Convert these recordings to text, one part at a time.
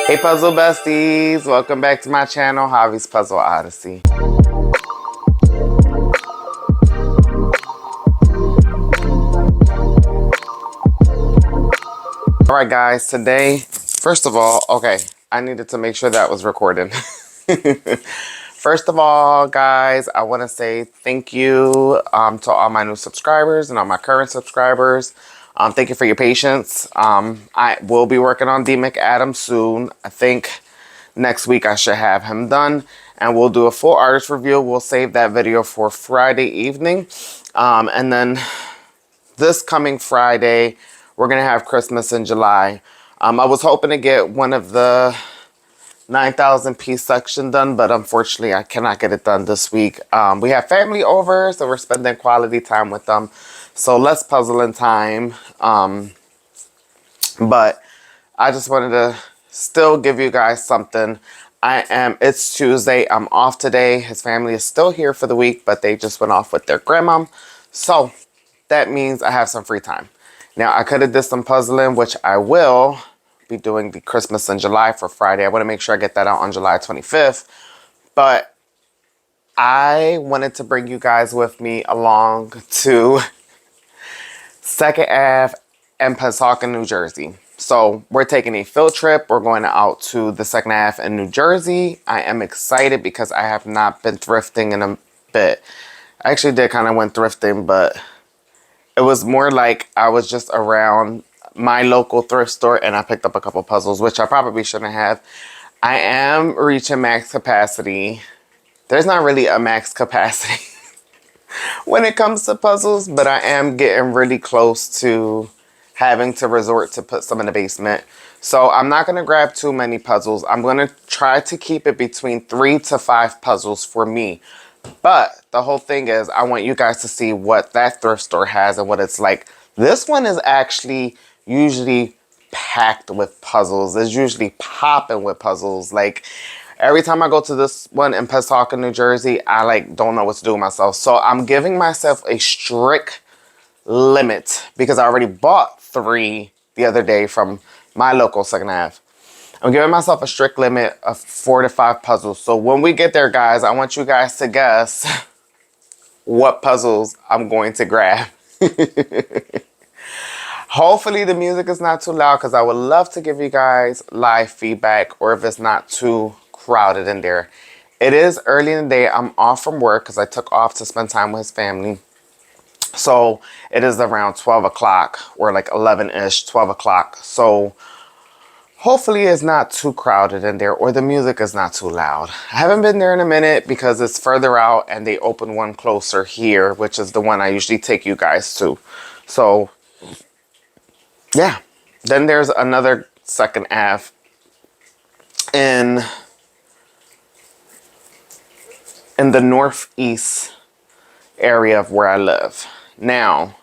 Hey puzzle besties, welcome back to my channel, Javi's Puzzle Odyssey. Alright guys, today, first of all, okay, I needed to make sure that was recording. First of all, guys, I want to say thank you to all my new subscribers and all my current subscribers. Thank you for your patience. I will be working on D. McAdam soon. I think next week I should have him done. And we'll do a full artist review. We'll save that video for Friday evening. And then this coming Friday, we're going to have Christmas in July. I was hoping to get one of the 9,000 piece section done, but unfortunately I cannot get it done this week. We have family over, so we're spending quality time with them. So less puzzling time. But I just wanted to still give you guys something. It's Tuesday. I'm off today. His family is still here for the week, but they just went off with their grandma. So that means I have some free time. Now I could have did some puzzling, which I will be doing the Christmas in July for Friday. I want to make sure I get that out on July 25th. But I wanted to bring you guys with me along to Second Ave and Pennsauken, New Jersey. So we're taking a field trip. We're going out to the Second Ave in New Jersey. I am excited because I have not been thrifting in a bit. I actually did kind of went thrifting, but it was more like I was just around my local thrift store and I picked up a couple puzzles, which I probably shouldn't have. I am reaching max capacity. There's not really a max capacity when it comes to puzzles, but I am getting really close to having to resort to put some in the basement. So I'm not going to grab too many puzzles. I'm going to try to keep it between 3 to 5 puzzles for me. But the whole thing is I want you guys to see what that thrift store has and what it's like. This one is actually usually packed with puzzles. It's usually popping with puzzles. Like every time I go to this one in Pennsauken, New Jersey, I don't know what to do with myself. So I'm giving myself a strict limit because I already bought 3 the other day from my local Second Ave. I'm giving myself a strict limit of 4 to 5 puzzles. So when we get there, guys, I want you guys to guess what puzzles I'm going to grab. Hopefully the music is not too loud because I would love to give you guys live feedback, or if it's not too crowded in there. It is early in the day. I'm off from work because I took off to spend time with his family. So it is around 12 o'clock or like 11-ish, 12 o'clock. So hopefully it's not too crowded in there or the music is not too loud. I haven't been there in a minute because it's further out and they open one closer here, which is the one I usually take you guys to. So yeah, then there's another Second Ave in the northeast area of where I live. Now,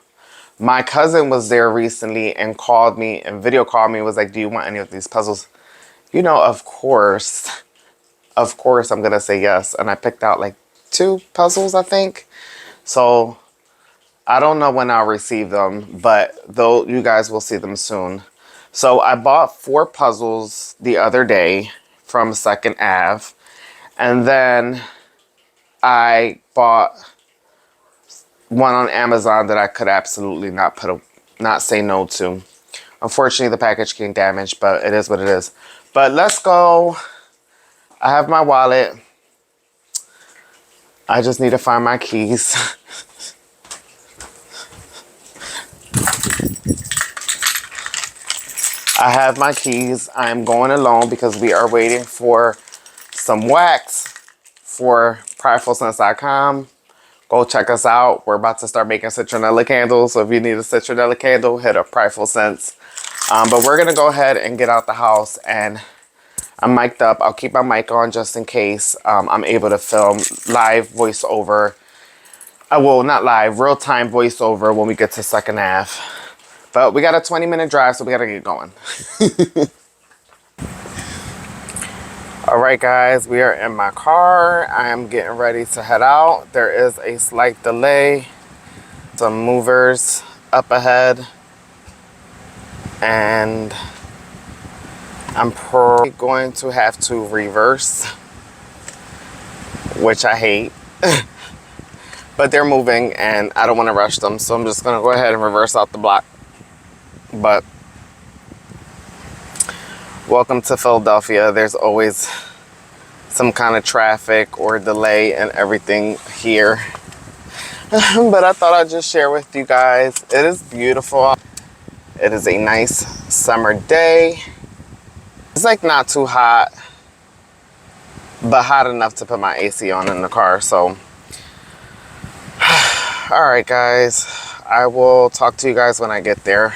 my cousin was there recently and called me and video called me and was like, do you want any of these puzzles? You know, of course I'm going to say yes. And I picked out like 2 puzzles, I think. So I don't know when I'll receive them, but though you guys will see them soon. So I bought 4 puzzles the other day from Second Ave. And then I bought one on Amazon that I could absolutely not say no to. Unfortunately, the package came damaged, but it is what it is. But let's go. I have my wallet. I just need to find my keys. I have my keys. I'm going alone because we are waiting for some wax for pridefulsense.com. Go check us out. We're about to start making citronella candles. So if you need a citronella candle, hit up Prideful Sense. But we're going to go ahead and get out the house. And I'm mic'd up. I'll keep my mic on just in case I'm able to film live voiceover. Well, not live, real-time voiceover when we get to Second Ave. But we got a 20-minute drive, so we got to get going. All right, guys, we are in my car. I am getting ready to head out. There is a slight delay. Some movers up ahead. And I'm probably going to have to reverse, which I hate. But they're moving and I don't want to rush them, so I'm just going to go ahead and reverse out the block. But welcome to Philadelphia. There's always some kind of traffic or delay and everything here. But I thought I'd just share with you guys. It is beautiful. It is a nice summer day. It's like not too hot, but hot enough to put my AC on in the car. So, all right, guys. I will talk to you guys when I get there.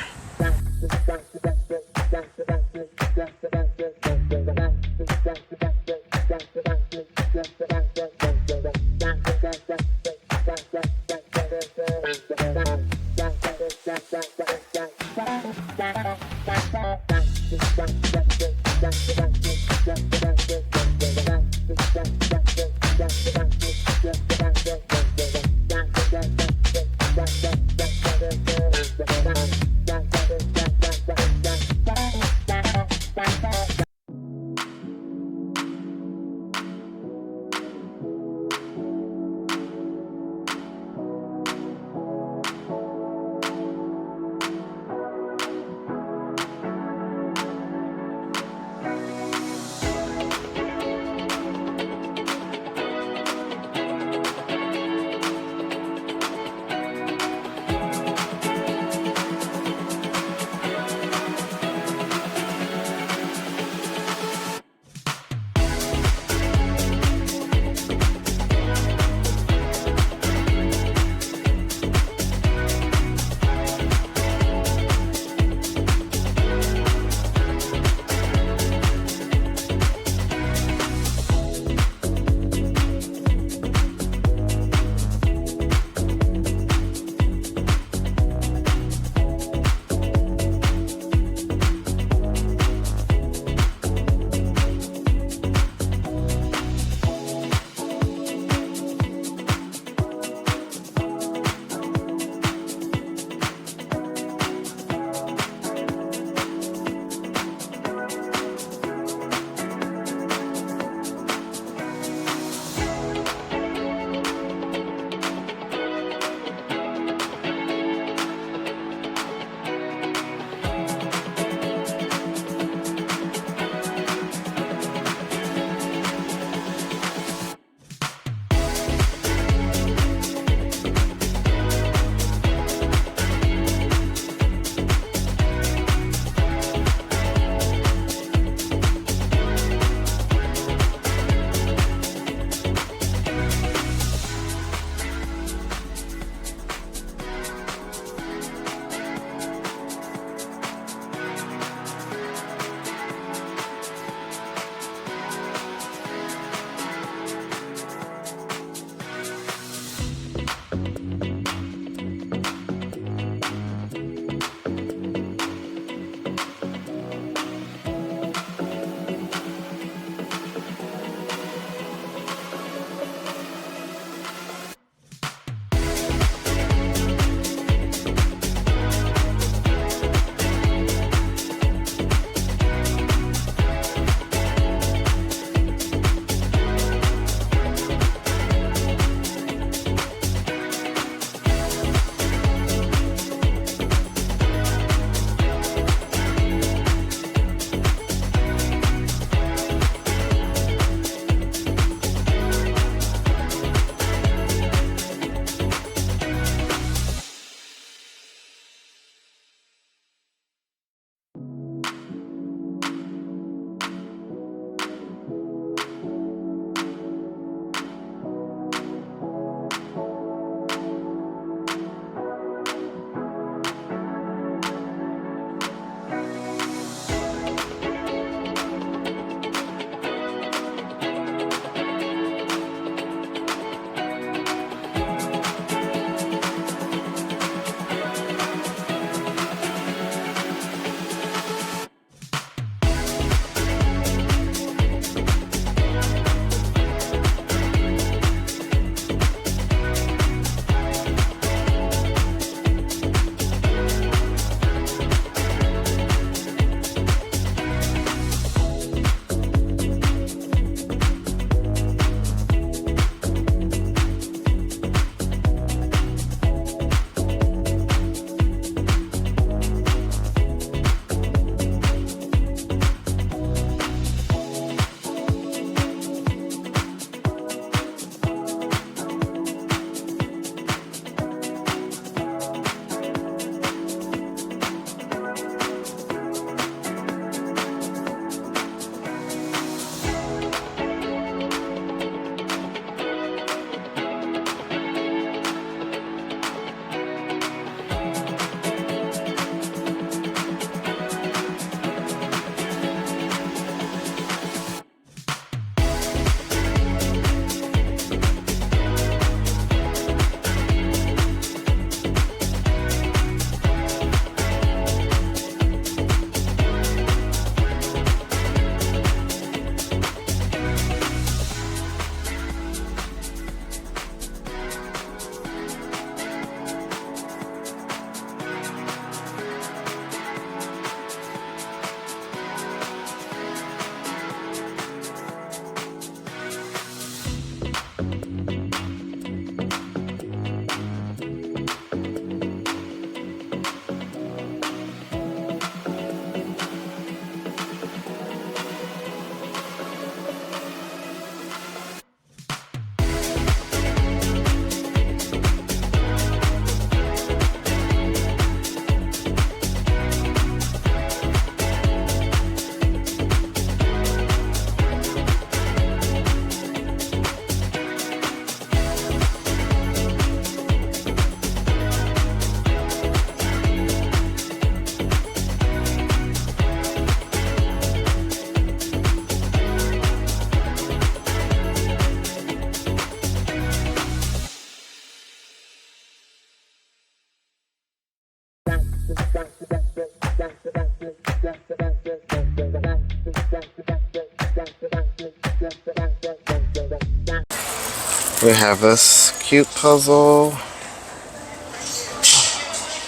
We have this cute puzzle.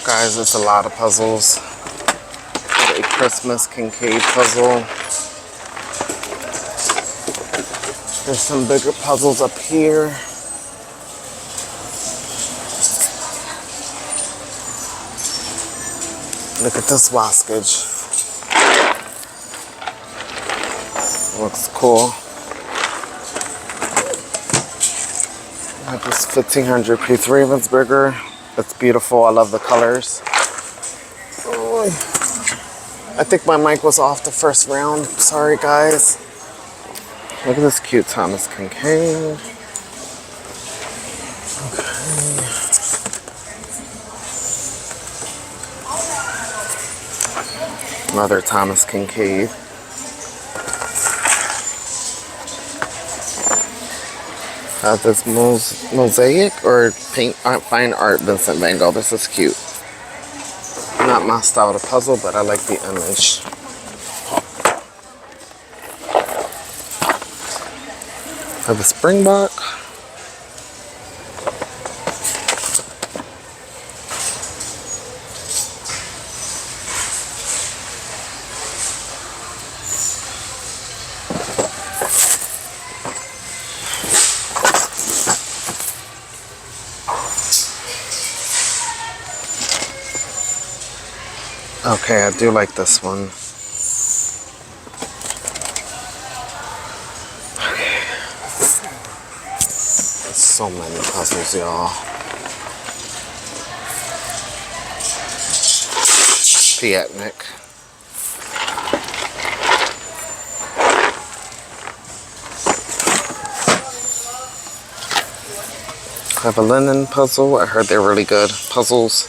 Guys, it's a lot of puzzles. Got a Christmas Kincaid puzzle. There's some bigger puzzles up here. Look at this waskage. Looks cool. I have this 1500 piece Ravensburger. It's beautiful. I love the colors. Oh, I think my mic was off the first round. Sorry, guys. Look at this cute Thomas Kincaid. Okay. Another Thomas Kincaid. This mosaic or paint fine art Vincent Van Gogh. This is cute. Not my style of puzzle, but I like the image. I have a Springbok. Okay, I do like this one. Okay. There's so many puzzles, y'all. Piatnik. I have a linen puzzle. I heard they're really good puzzles.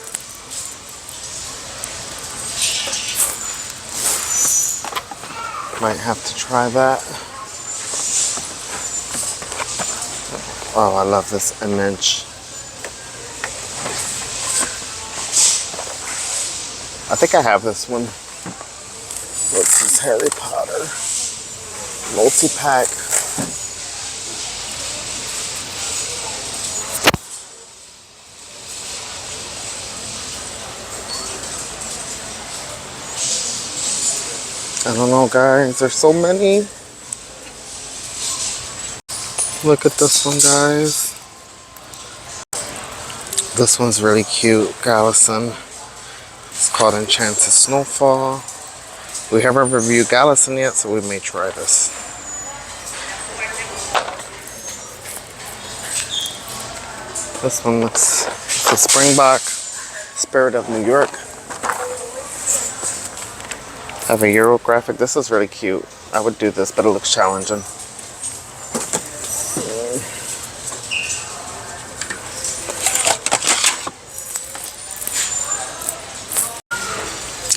Might have to try that. Oh, I love this image. I think I have this one. This is Harry Potter. Multi-pack. I don't know, guys. There's so many. Look at this one, guys. This one's really cute. Gallison. It's called Enchanted Snowfall. We haven't reviewed Gallison yet, so we may try this. This one looks, it's a Springbok. Spirit of New York. I have a Euro graphic. This is really cute. I would do this, but it looks challenging.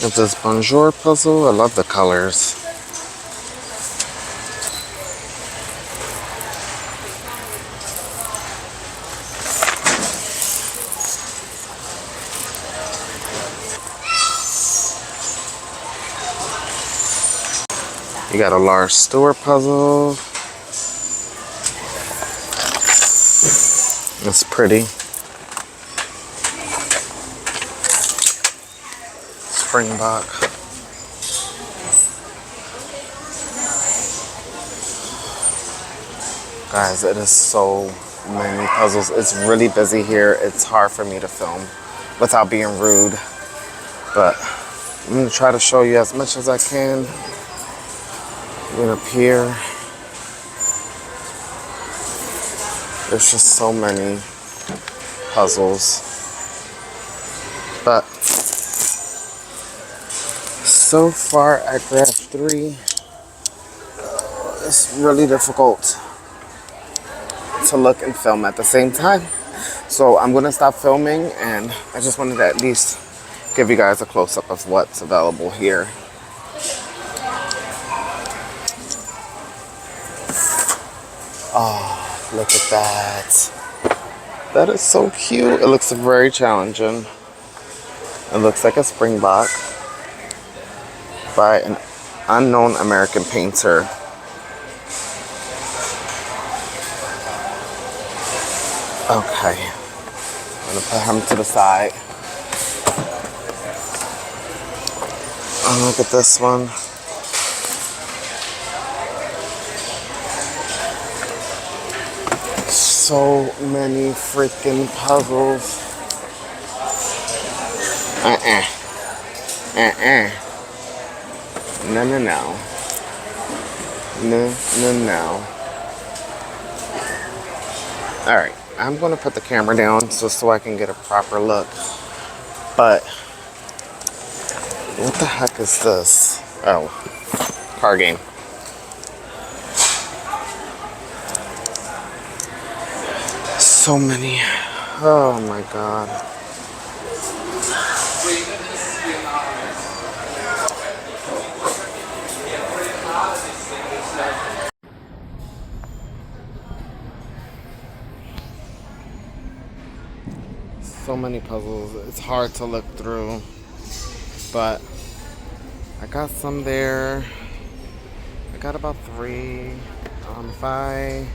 It's this Bonjour puzzle. I love the colors. You got a Lars Stewart puzzle. It's pretty. Springbok. Guys, it is so many puzzles. It's really busy here. It's hard for me to film without being rude. But I'm going to try to show you as much as I can. Even up here, there's just so many puzzles, but so far I grabbed 3. It's really difficult to look and film at the same time, so I'm gonna stop filming, and I just wanted to at least give you guys a close-up of what's available here. Oh, look at that. That is so cute. It looks very challenging. It looks like a Springbok by an Unknown American painter. Okay, I'm gonna put him to the side. Look at this one. So many freaking puzzles. No, no, no. No, no, no. Alright, I'm gonna put the camera down just so I can get a proper look. But what the heck is this? Oh, card game. So many. Oh my god. So many puzzles. It's hard to look through. But I got some there. I got about 3. If I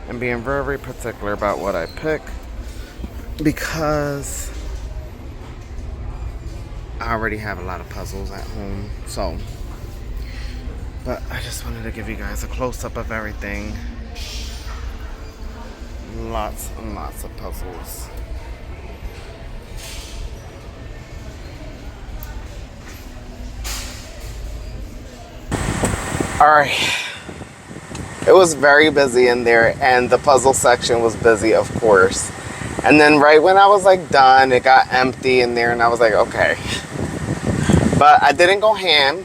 am being very particular about what I pick, because I already have a lot of puzzles at home, so. But I just wanted to give you guys a close-up of everything. Lots and lots of puzzles. Alright. It was very busy in there, and the puzzle section was busy, of course. And then right when I was like done, it got empty in there, and I was like, okay. But I didn't go ham.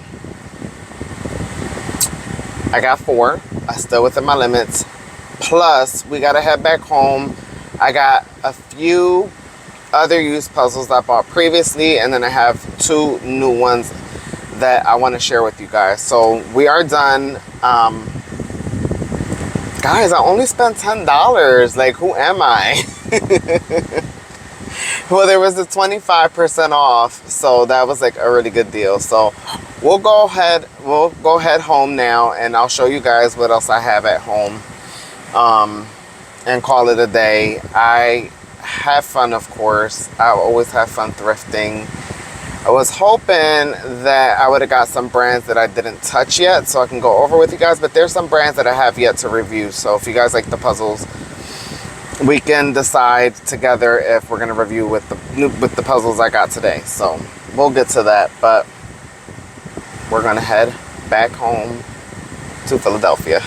I got 4. I still within my limits. Plus, we gotta head back home. I got a few other used puzzles I bought previously, and then I have 2 new ones that I want to share with you guys. So we are done. Guys, I only spent $10. Like, who am I? Well, there was a 25% off, so that was like a really good deal. So we'll go ahead home now, and I'll show you guys what else I have at home, and call it a day. I have fun, of course. I always have fun thrifting. I was hoping that I would have got some brands that I didn't touch yet, so I can go over with you guys, but there's some brands that I have yet to review. So if you guys like the puzzles, we can decide together if we're going to review with the puzzles I got today. So we'll get to that, but we're going to head back home to Philadelphia.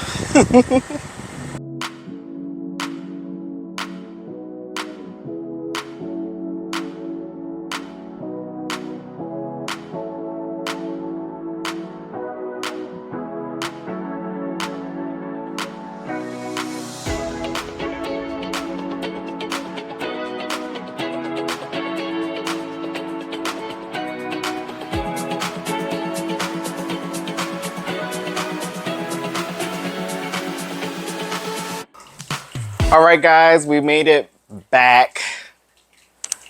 All right, guys, we made it back.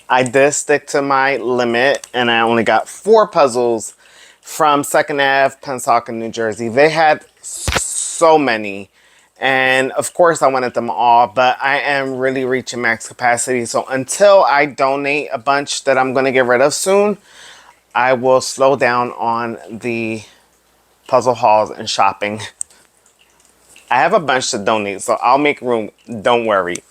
I did stick to my limit, and I only got 4 puzzles from Second Ave, Pennsauken, New Jersey. They had so many, and of course I wanted them all, but I am really reaching max capacity. So until I donate a bunch that I'm going to get rid of soon, I will slow down on the puzzle hauls and shopping. I have a bunch to donate, so I'll make room, don't worry.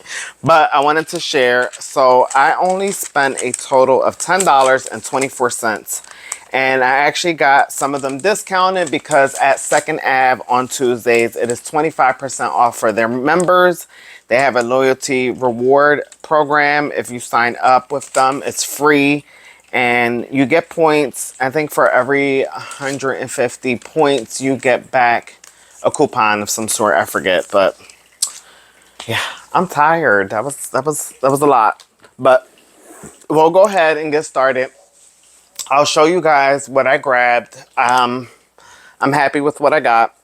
But I wanted to share, so I only spent a total of $10.24. And I actually got some of them discounted because at Second Ave on Tuesdays, it is 25% off for their members. They have a loyalty reward program. If you sign up with them, it's free. And you get points. I think for every 150 points, you get back a coupon of some sort. I forget, but yeah, I'm tired. That was a lot, but we'll go ahead and get started. I'll show you guys what I grabbed. I'm happy with what I got.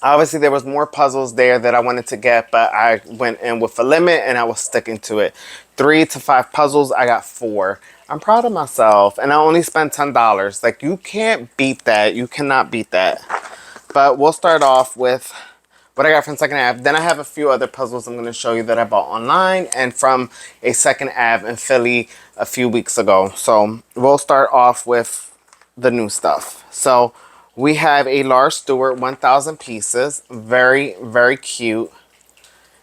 Obviously, there was more puzzles there that I wanted to get, but I went in with a limit and I was sticking to it. 3 to 5 puzzles, I got 4. I'm proud of myself, and I only spent $10. Like, you can't beat that. You cannot beat that. But we'll start off with what I got from Second Ave. Then I have a few other puzzles I'm going to show you that I bought online and from a Second Ave in Philly a few weeks ago. So we'll start off with the new stuff. So we have a large Stewart, 1,000 pieces. Very, very cute.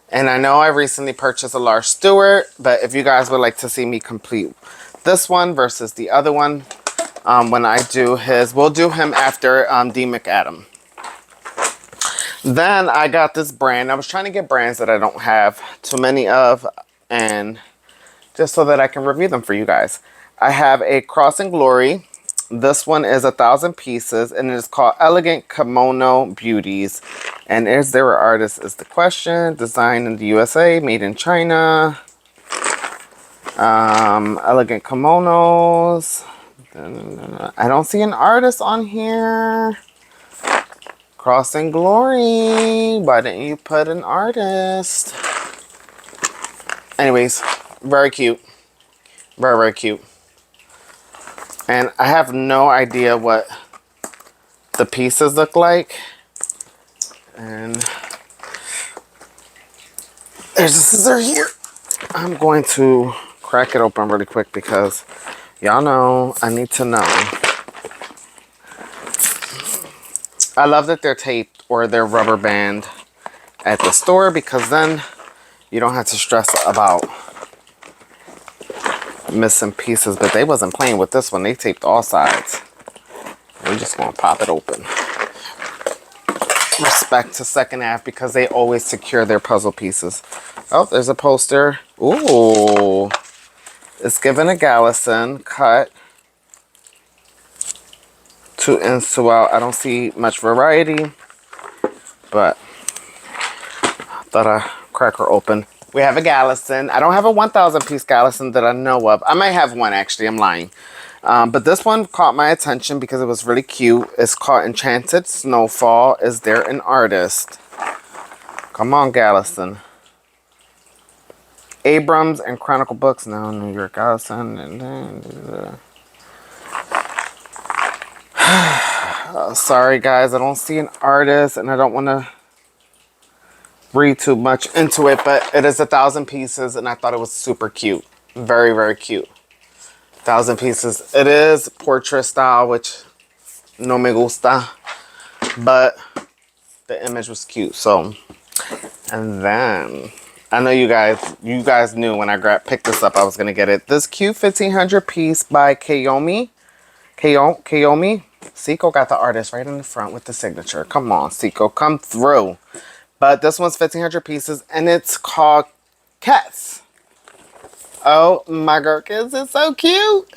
And I know I recently purchased a large Stewart, but if you guys would like to see me complete this one versus the other one, when I do his, we'll do him after D. McAdam. Then I got this brand. I was trying to get brands that I don't have too many of, and just so that I can review them for you guys. I have a Cross and Glory. This one is 1,000 pieces, and it is called Elegant Kimono Beauties. And is there an artist is the question. Designed in the USA, made in China. Elegant kimonos. I don't see an artist on here. Cross and Glory. Why didn't you put an artist? Anyways, very cute. Very, very cute. And I have no idea what the pieces look like. And there's a scissor here. I'm going to crack it open really quick because y'all know I need to know. I love that they're taped or they're rubber band at the store, because then you don't have to stress about missing pieces. But they wasn't playing with this one. They taped all sides. We're just going to pop it open. Respect to Second Ave because they always secure their puzzle pieces. Oh, there's a poster. Ooh. It's given a Gallison cut. 2 ends to out. I don't see much variety, but I thought I'd crack her open. We have a Gallison. I don't have a 1,000 piece Gallison that I know of. I might have one actually. I'm lying. But this one caught my attention because it was really cute. It's called Enchanted Snowfall. Is there an artist? Come on, Gallison. Abrams and Chronicle Books. No, New York Gallison. Sorry guys, I don't see an artist and I don't want to read too much into it, but it is 1,000 pieces and I thought it was super cute. Very, very cute. 1,000 pieces. It is portrait style, which no me gusta, but the image was cute. So, and then I know you guys knew when I picked this up I was gonna get it. This cute 1,500 piece by Kayomi. Seiko got the artist right in the front with the signature. Come on, Seiko, come through. But this one's 1,500 pieces, and it's called Cats. Oh my gherkins, it's so cute.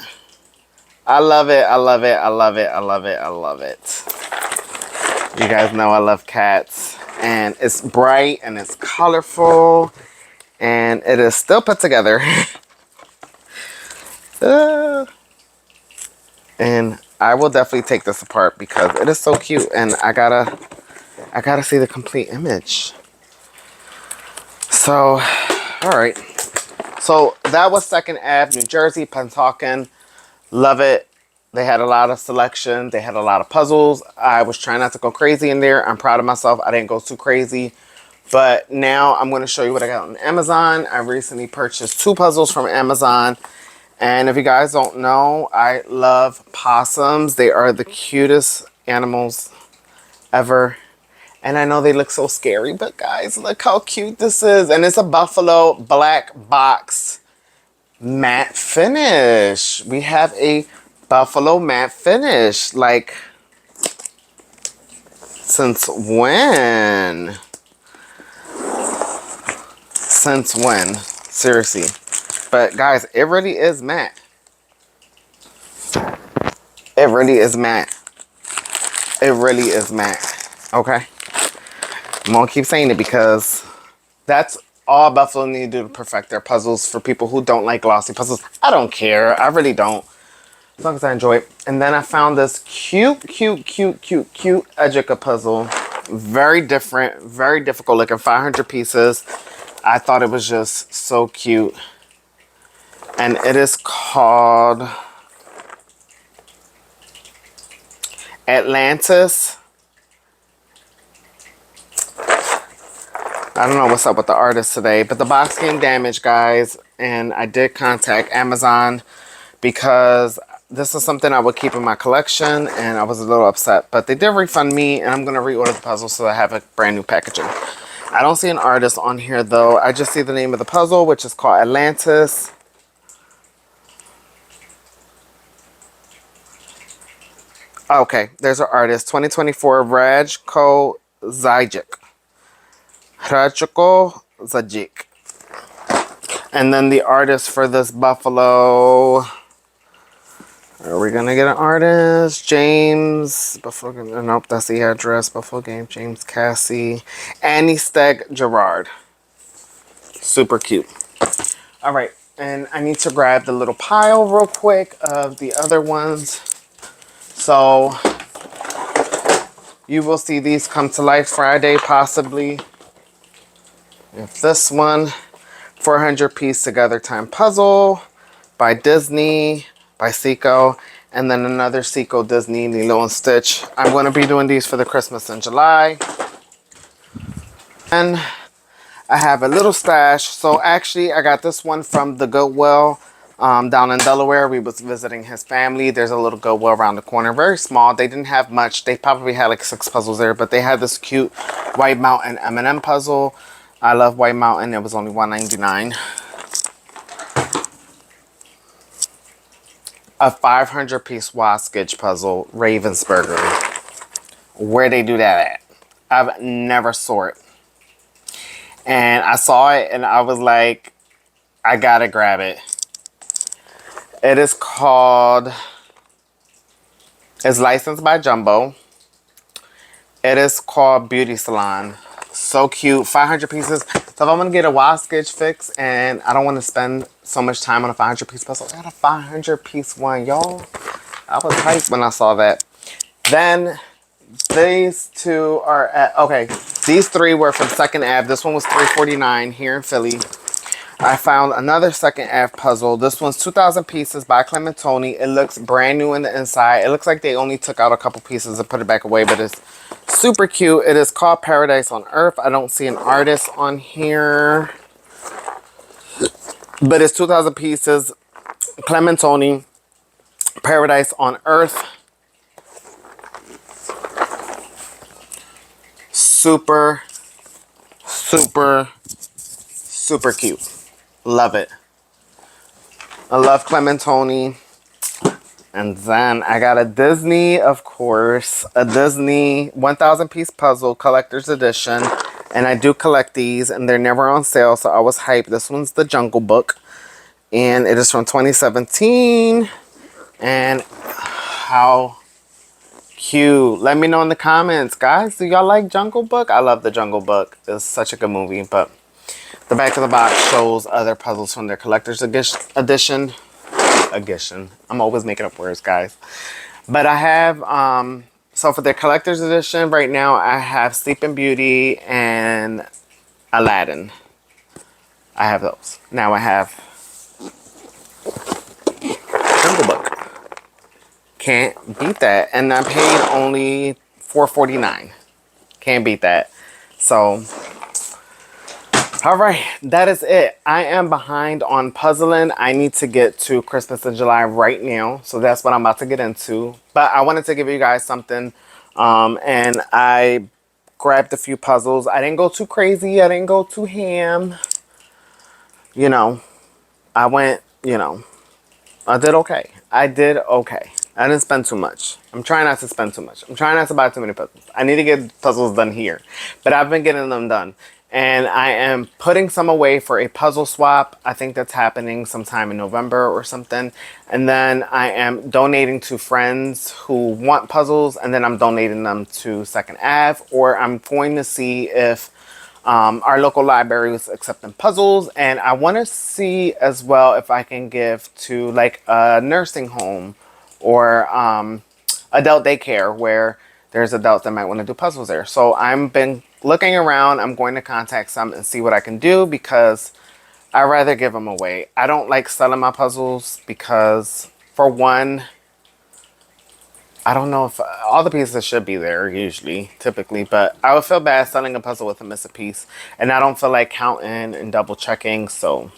I love it. I love it. I love it. I love it. I love it. You guys know I love cats, and it's bright and it's colorful, and it is still put together. And I will definitely take this apart because it is so cute, and I gotta see the complete image. So, all right. So that was Second Ave, New Jersey, Pennsauken. Love it. They had a lot of selection. They had a lot of puzzles. I was trying not to go crazy in there. I'm proud of myself. I didn't go too crazy. But now I'm going to show you what I got on Amazon. I recently purchased 2 puzzles from Amazon. And if you guys don't know, I love possums. They are the cutest animals ever. And I know they look so scary, but guys, look how cute this is. And it's a buffalo black box matte finish. We have a buffalo matte finish. Like, since when? Since when? Seriously. But guys, it really is matte. It really is matte. It really is matte. Okay? I'm gonna keep saying it because that's all Buffalo need to do to perfect their puzzles. For people who don't like glossy puzzles, I don't care. I really don't. As long as I enjoy it. And then I found this cute Ejica puzzle. Very different, very difficult looking. 500 pieces. I thought it was just so cute. And it is called Atlantis. I don't know what's up with the artist today, but the box came damaged, guys. And I did contact Amazon because this is something I would keep in my collection, and I was a little upset. But they did refund me, and I'm going to reorder the puzzle so I have a brand new packaging. I don't see an artist on here, though. I just see the name of the puzzle, which is called Atlantis. Okay, there's an artist. 2024, Rajko Zajic. Rajko Zajic. And then the artist for this buffalo... Are we gonna get an artist? James Buffalo. Nope, that's the address. Buffalo Game. James Cassie. Annie Steg Gerard. Super cute. All right, and I need to grab the little pile real quick of the other ones. So you will see these come to life Friday, possibly. If this one, 400 piece together time puzzle by Disney. By Seiko, and then another Seiko Disney Lilo and Stitch. I'm going to be doing these for the Christmas in July. And I have a little stash. So actually, I got this one from the Goodwill down in Delaware. We was visiting his family. There's a little Goodwill around the corner. Very small. They didn't have much. They probably had like 6 puzzles there, but they had this cute White Mountain M&M puzzle. I love White Mountain. It was only $1.99. A 500 piece Waskage puzzle, Ravensburger. Where they do that at? I've never saw it. And I saw it and I was like, I gotta grab it. It is called, it's licensed by Jumbo. It is called Beauty Salon. So cute, 500 pieces. So if I'm gonna get a Waskage fix and I don't want to spend so much time on a 500 piece puzzle, I got a 500 piece one, y'all. I was hyped when I saw that. Then these two are at, okay, these 3 were from Second Ave. This one was $3.49 here in Philly. I found another Second Ave puzzle. This one's 2,000 pieces by Clementoni. It looks brand new in the inside. It looks like they only took out a couple pieces and put it back away, but it's super cute. It is called Paradise on Earth. I don't see an artist on here, but it's 2,000 pieces. Clementoni, Paradise on Earth. Super, super, super cute. Love it. I love Clementoni. And then I got a Disney, of course, a Disney 1,000 piece puzzle collector's edition. And I do collect these and they're never on sale, so I was hyped. This one's the Jungle Book. And it is from 2017. And how cute. Let me know in the comments, guys. Do y'all like Jungle Book? I love the Jungle Book. It's such a good movie. But the back of the box shows other puzzles from their collector's edition. I'm always making up words, guys. But I have, so for their collector's edition, right now, I have Sleeping Beauty and Aladdin. I have those. Now I have Jungle Book. Can't beat that. And I paid only $4.49. Can't beat that. So, all right, that is it. I am behind on puzzling. I need to get to Christmas in July right now. So that's what I'm about to get into. But I wanted to give you guys something. And I grabbed a few puzzles. I didn't go too crazy. I didn't go too ham. You know, I went, you know, I did okay. I did okay. I didn't spend too much. I'm trying not to spend too much. I'm trying not to buy too many puzzles. I need to get puzzles done here. But I've been getting them done. And I am putting some away for a puzzle swap. I think that's happening sometime in November or something. And then I am donating to friends who want puzzles. And then I'm donating them to Second Ave. Or I'm going to see if our local library is accepting puzzles. And I want to see as well if I can give to like a nursing home or adult daycare where there's adults that might want to do puzzles there. So I've been looking around. I'm going to contact some and see what I can do because I'd rather give them away. I don't like selling my puzzles because, for one, I don't know if all the pieces should be there usually, typically, but I would feel bad selling a puzzle with a missing piece, and I don't feel like counting and double checking. So,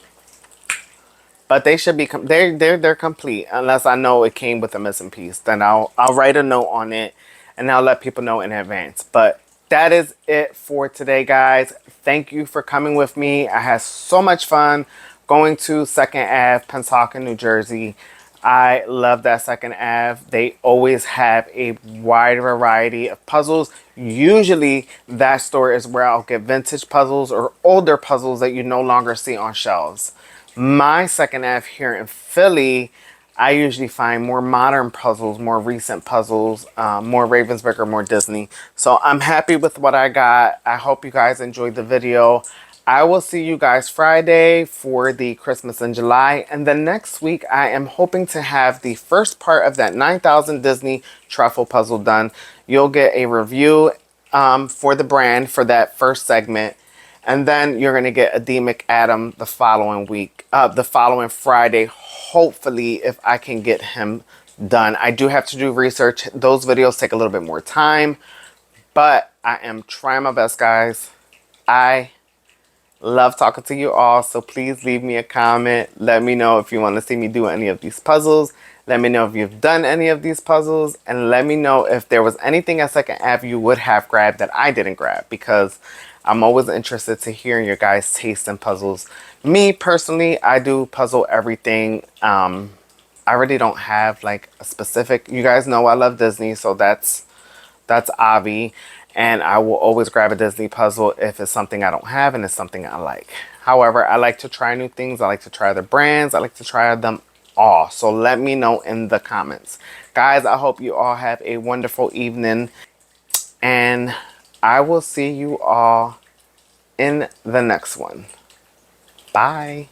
but they should be they're complete unless I know it came with a missing piece. Then I'll write a note on it and I'll let people know in advance. But that is it for today, guys. Thank you for coming with me. I had so much fun going to Second Ave, Pennsauken, New Jersey. I love that Second Ave. They always have a wide variety of puzzles. Usually that store is where I'll get vintage puzzles or older puzzles that you no longer see on shelves. My Second Ave here in Philly, I usually find more modern puzzles, more recent puzzles, more Ravensburger, more Disney. So I'm happy with what I got. I hope you guys enjoyed the video. I will see you guys Friday for the Christmas in July. And then next week, I am hoping to have the first part of that 9,000 Disney truffle puzzle done. You'll get a review for the brand for that first segment. And then you're going to get a D McAdam the following week, the following Friday, hopefully, if I can get him done. I do have to do research. Those videos take a little bit more time, but I am trying my best, guys. I love talking to you all, so please leave me a comment. Let me know if you want to see me do any of these puzzles. Let me know if you've done any of these puzzles, and let me know if there was anything at Second Ave you would have grabbed that I didn't grab, because I'm always interested to hear your guys' taste in puzzles. Me, personally, I do puzzle everything. I really don't have like a specific, you guys know I love Disney, so that's obvi. And I will always grab a Disney puzzle if it's something I don't have and it's something I like. However, I like to try new things. I like to try other brands. I like to try them all. So let me know in the comments. Guys, I hope you all have a wonderful evening. And I will see you all in the next one. Bye.